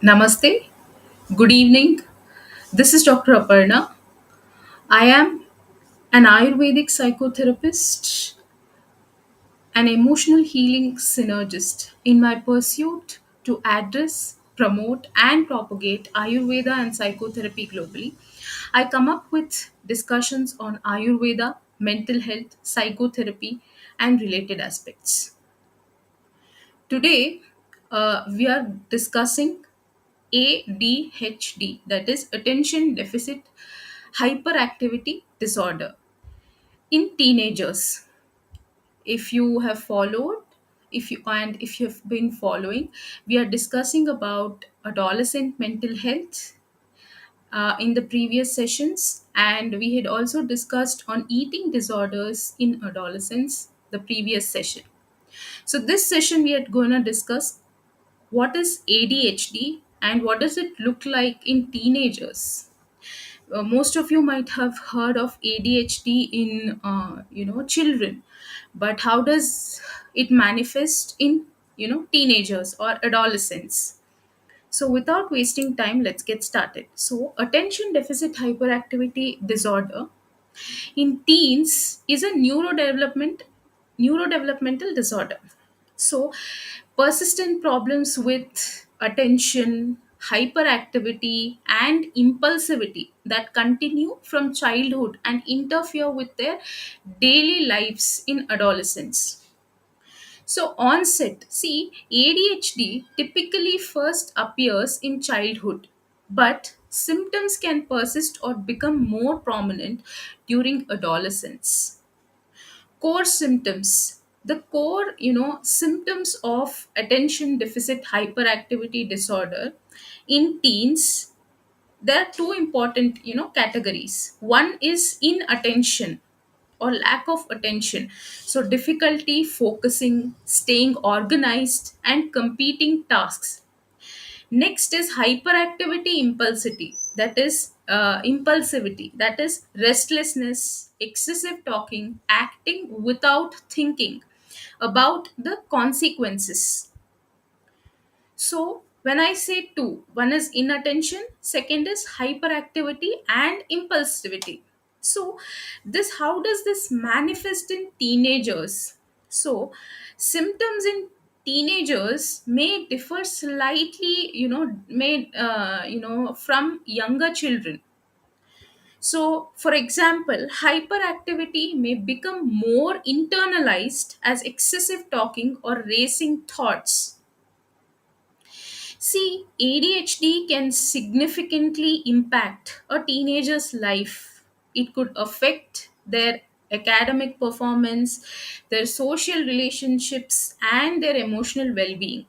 Namaste. Good evening. This is Dr. Aparna. I am an Ayurvedic psychotherapist, an emotional healing synergist in my pursuit to address, promote, and propagate Ayurveda and psychotherapy globally. I come up with discussions on Ayurveda, mental health, psychotherapy, and related aspects. Today, we are discussing ADHD, that is Attention Deficit Hyperactivity Disorder in teenagers. If you have followed, if you have been following, we are discussing about adolescent mental health in the previous sessions, and we had also discussed on eating disorders in adolescence the previous session. So this session we are going to discuss what is ADHD and what does it look like in teenagers. Most of you might have heard of ADHD in children, but how does it manifest in teenagers or adolescents? So without wasting time, let's get started. So attention deficit hyperactivity disorder in teens is a neurodevelopmental disorder. So persistent problems with attention, hyperactivity, and impulsivity that continue from childhood and interfere with their daily lives in adolescence. So, onset. See, ADHD typically first appears in childhood, but symptoms can persist or become more prominent during adolescence. Core symptoms. The core, symptoms of attention deficit hyperactivity disorder in teens, there are two important, categories. One is inattention or lack of attention. So difficulty focusing, staying organized, and completing tasks. Next is hyperactivity impulsivity. That is restlessness, excessive talking, acting without thinking about the consequences. So when I say two, one is inattention, second is hyperactivity and impulsivity. So this how does this manifest in teenagers? So symptoms in teenagers may differ slightly, from younger children. So, for example, hyperactivity may become more internalized as excessive talking or racing thoughts. See, ADHD can significantly impact a teenager's life. It could affect their academic performance, their social relationships, and their emotional well being.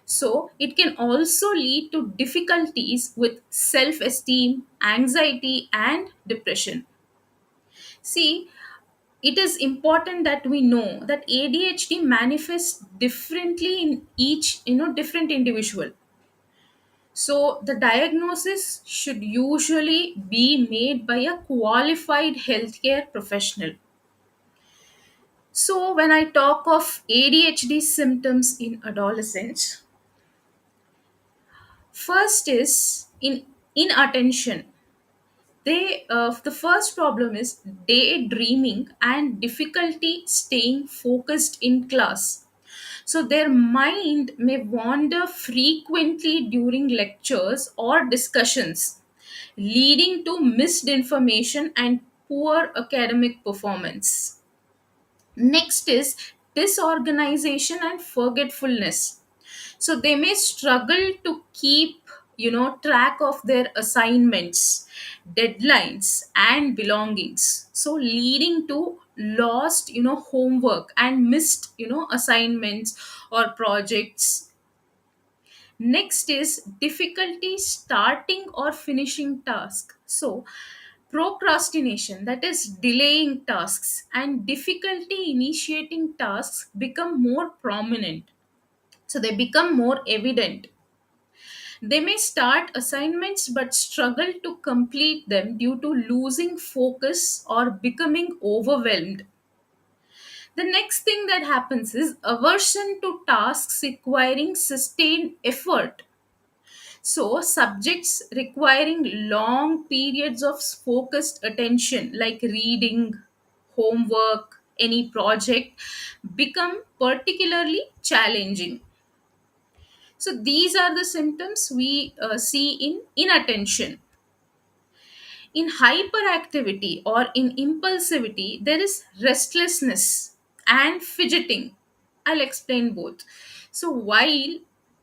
So, it can also lead to difficulties with self esteem, anxiety, and depression. See, it is important that we know that ADHD manifests differently in each, different individual. So, the diagnosis should usually be made by a qualified healthcare professional. So, when I talk of ADHD symptoms in adolescents, first is in inattention. The first problem is daydreaming and difficulty staying focused in class. So their mind may wander frequently during lectures or discussions, leading to missed information and poor academic performance. Next is disorganization and forgetfulness. So they may struggle to keep, track of their assignments, deadlines, and belongings. So leading to lost, homework and missed, assignments or projects. Next is difficulty starting or finishing task. So procrastination, that is delaying tasks, and difficulty initiating tasks become more prominent. So they become more evident. They may start assignments but struggle to complete them due to losing focus or becoming overwhelmed. The next thing that happens is aversion to tasks requiring sustained effort. So subjects requiring long periods of focused attention like reading, homework, any project become particularly challenging. So these are the symptoms we see in inattention. In hyperactivity or in impulsivity, there is restlessness and fidgeting. I'll explain both. So, while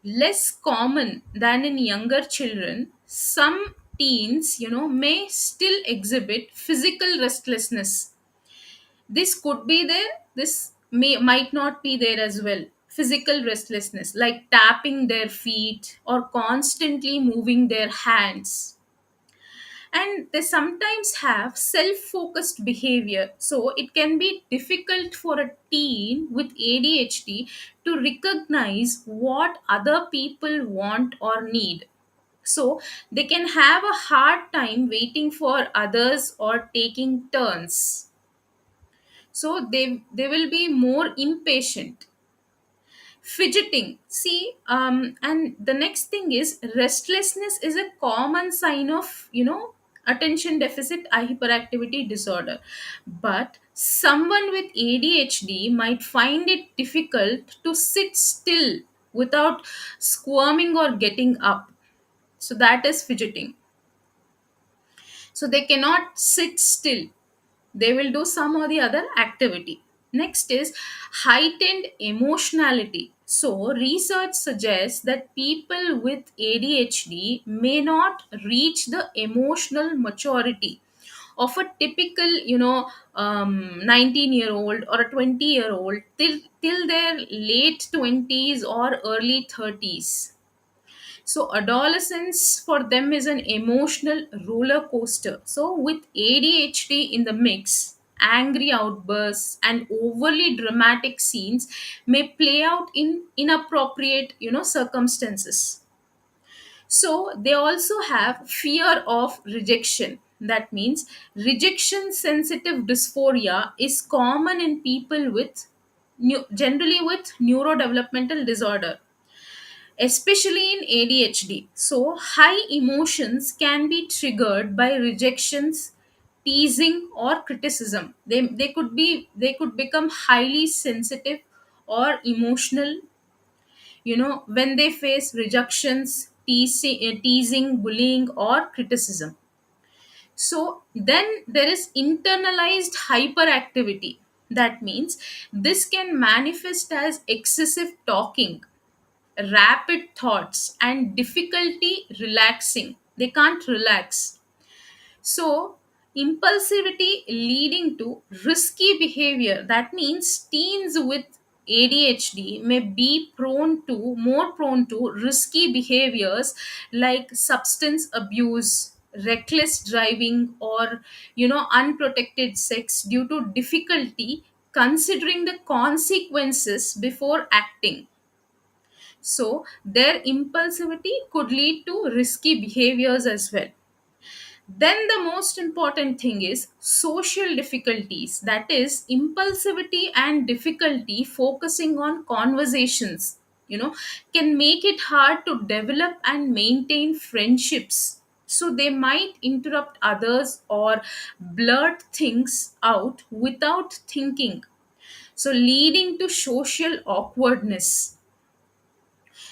less common than in younger children, some teens, may still exhibit physical restlessness. This could be there, this might not be there as well. Physical restlessness, like tapping their feet or constantly moving their hands, and they sometimes have self-focused behavior, so it can be difficult for a teen with ADHD to recognize what other people want or need. So they can have a hard time waiting for others or taking turns, so they will be more impatient. Fidgeting, see, and the next thing is restlessness is a common sign of, attention deficit hyperactivity disorder, but someone with ADHD might find it difficult to sit still without squirming or getting up. So that is fidgeting. So they cannot sit still, they will do some or the other activity. Next is heightened emotionality. So research suggests that people with ADHD may not reach the emotional maturity of a typical, 19-year-old or a 20-year-old till their late 20s or early 30s. So, adolescence for them is an emotional roller coaster. So, with ADHD in the mix, angry outbursts and overly dramatic scenes may play out in inappropriate, circumstances. So, they also have fear of rejection. That means rejection sensitive dysphoria is common in people with generally with neurodevelopmental disorder, especially in ADHD. So, high emotions can be triggered by rejections, teasing, or criticism. They could become highly sensitive or emotional, when they face rejections, teasing, bullying, or criticism. So then there is internalized hyperactivity. That means this can manifest as excessive talking, rapid thoughts, and difficulty relaxing. They can't relax. So, impulsivity leading to risky behavior. That means teens with ADHD may be more prone to risky behaviors like substance abuse, reckless driving, or unprotected sex due to difficulty considering the consequences before acting. So, their impulsivity could lead to risky behaviors as well. Then, the most important thing is social difficulties, that is, impulsivity and difficulty focusing on conversations, can make it hard to develop and maintain friendships. So, they might interrupt others or blurt things out without thinking, so leading to social awkwardness.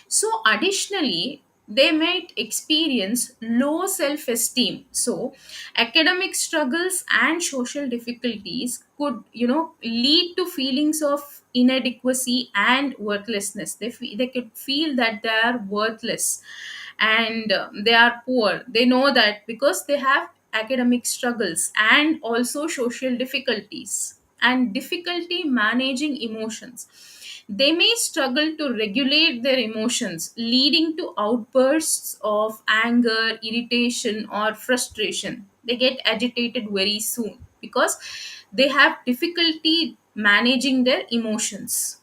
So, additionally, they might experience low self esteem. So, academic struggles and social difficulties could, lead to feelings of inadequacy and worthlessness. They could feel that they are worthless and they are poor. They know that because they have academic struggles and also social difficulties and difficulty managing emotions. They may struggle to regulate their emotions, leading to outbursts of anger, irritation, or frustration. They get agitated very soon because they have difficulty managing their emotions.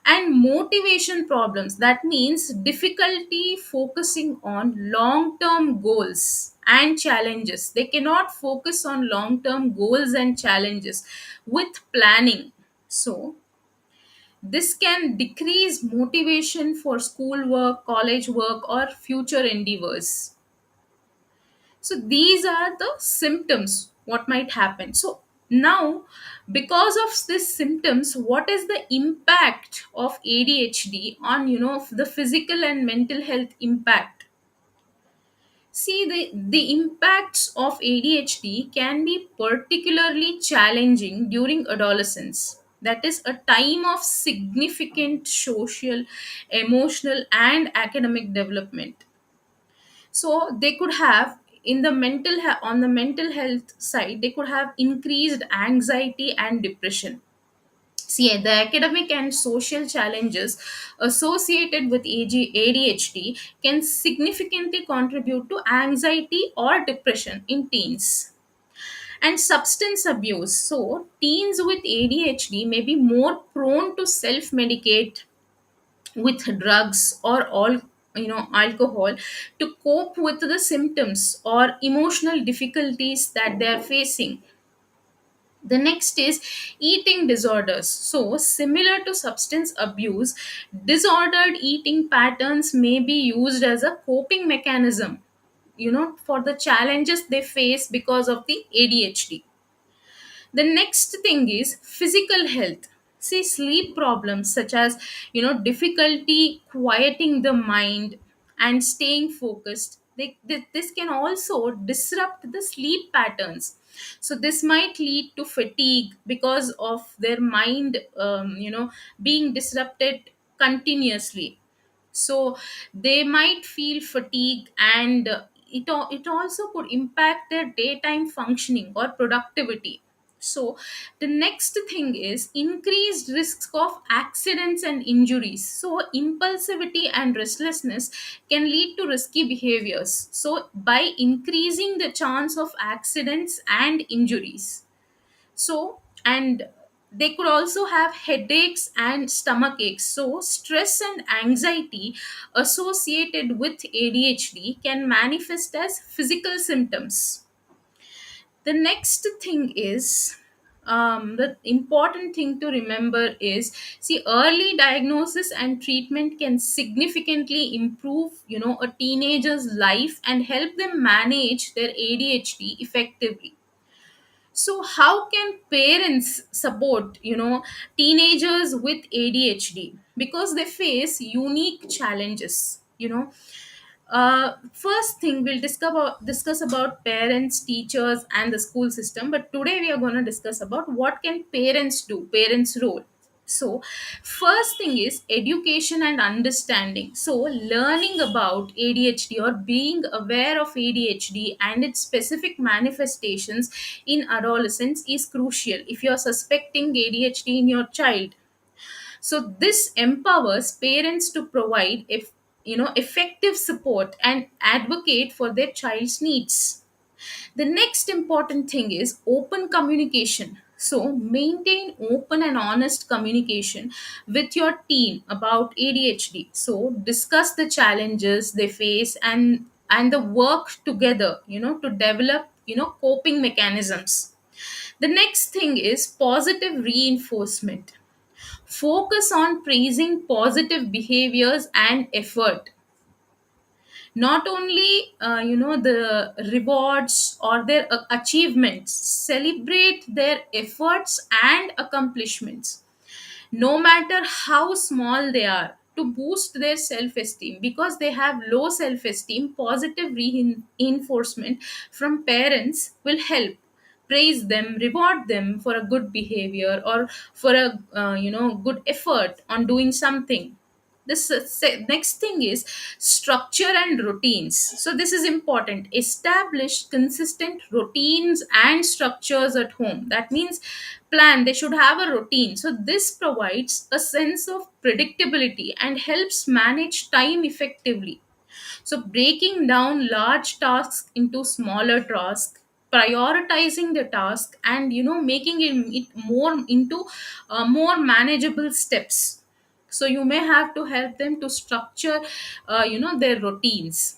And motivation problems, that means difficulty focusing on long term goals and challenges. They cannot focus on long term goals and challenges with planning. So, This can decrease motivation for schoolwork, college work, or future endeavors. So these are the symptoms what might happen. So now, because of these symptoms, what is the impact of ADHD on, the physical and mental health impact? See, the impacts of ADHD can be particularly challenging during adolescence. That is a time of significant social, emotional, and academic development. So they could have, on the mental health side, they could have increased anxiety and depression. See, the academic and social challenges associated with ADHD can significantly contribute to anxiety or depression in teens. And substance abuse. So, teens with ADHD may be more prone to self medicate with drugs or all, alcohol, to cope with the symptoms or emotional difficulties that they are facing. The next is eating disorders. So, similar to substance abuse, disordered eating patterns may be used as a coping mechanism, for the challenges they face because of the ADHD. The next thing is physical health. See, sleep problems such as, difficulty quieting the mind and staying focused. This can also disrupt the sleep patterns. So this might lead to fatigue because of their mind, being disrupted continuously. So they might feel fatigue, and it also could impact their daytime functioning or productivity. So the next thing is increased risks of accidents and injuries. So impulsivity and restlessness can lead to risky behaviors, so by increasing the chance of accidents and injuries. So, and they could also have headaches and stomach aches. So stress and anxiety associated with ADHD can manifest as physical symptoms. The next thing is, the important thing to remember is, see, early diagnosis and treatment can significantly improve, a teenager's life and help them manage their ADHD effectively. So how can parents support, teenagers with ADHD, because they face unique challenges? First thing, we'll discuss about parents, teachers, and the school system. But today we are going to discuss about what can parents do, parents' role. So, first thing is education and understanding. So, learning about ADHD or being aware of ADHD and its specific manifestations in adolescence is crucial. If you are suspecting ADHD in your child, so this empowers parents to provide, if effective support and advocate for their child's needs. The next important thing is open communication. So maintain open and honest communication with your teen about ADHD. So discuss the challenges they face, and the work together, to develop, coping mechanisms. The next thing is positive reinforcement. Focus on praising positive behaviors and effort, not only the rewards or their achievements. Celebrate their efforts and accomplishments, no matter how small they are, to boost their self esteem. Because they have low self esteem, positive reinforcement from parents will help. Praise them, reward them for a good behavior, or for a good effort on doing something. This next thing is structure and routines. So this is important. Establish consistent routines and structures at home. That means plan, they should have a routine. So this provides a sense of predictability and helps manage time effectively. So breaking down large tasks into smaller tasks, prioritizing the task, and making it more into more manageable steps. So you may have to help them to structure their routines.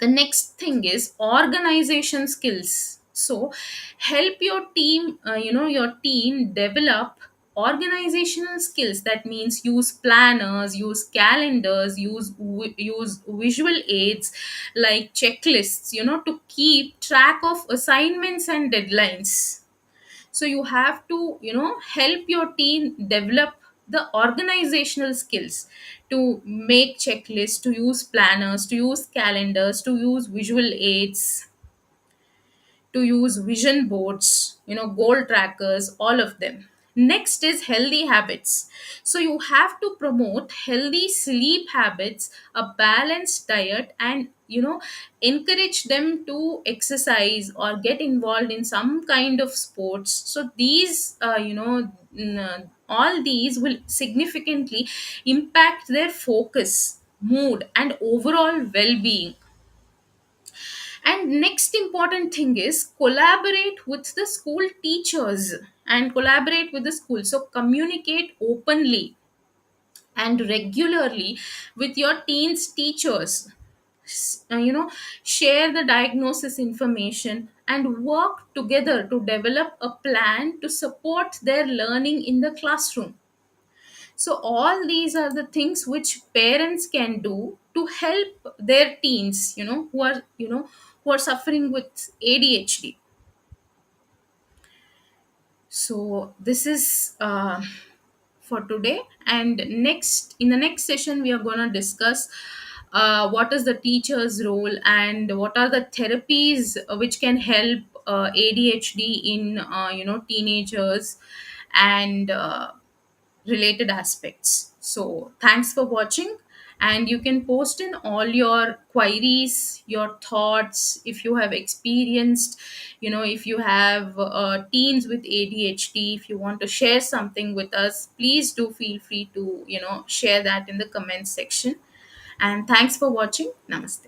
The next thing is organization skills. So help your team, your team develop organizational skills. That means use planners, use calendars, use visual aids like checklists, to keep track of assignments and deadlines. So you have to, help your team develop the organizational skills, to make checklists, to use planners, to use calendars, to use visual aids, to use vision boards, goal trackers, all of them. Next is healthy habits. So you have to promote healthy sleep habits, a balanced diet, and encourage them to exercise or get involved in some kind of sports. So these all these will significantly impact their focus, mood, and overall well-being. And next important thing is collaborate with the school teachers and collaborate with the school. So communicate openly and regularly with your teens teachers. Share the diagnosis information and work together to develop a plan to support their learning in the classroom. So all these are the things which parents can do to help their teens, who are suffering with ADHD. So this is for today, and next in the next session we are going to discuss what is the teacher's role and what are the therapies which can help ADHD in teenagers and related aspects. So, thanks for watching, and you can post in all your queries, your thoughts, if you have experienced, if you have teens with ADHD, if you want to share something with us, please do feel free to, share that in the comment section. And thanks for watching. Namaste.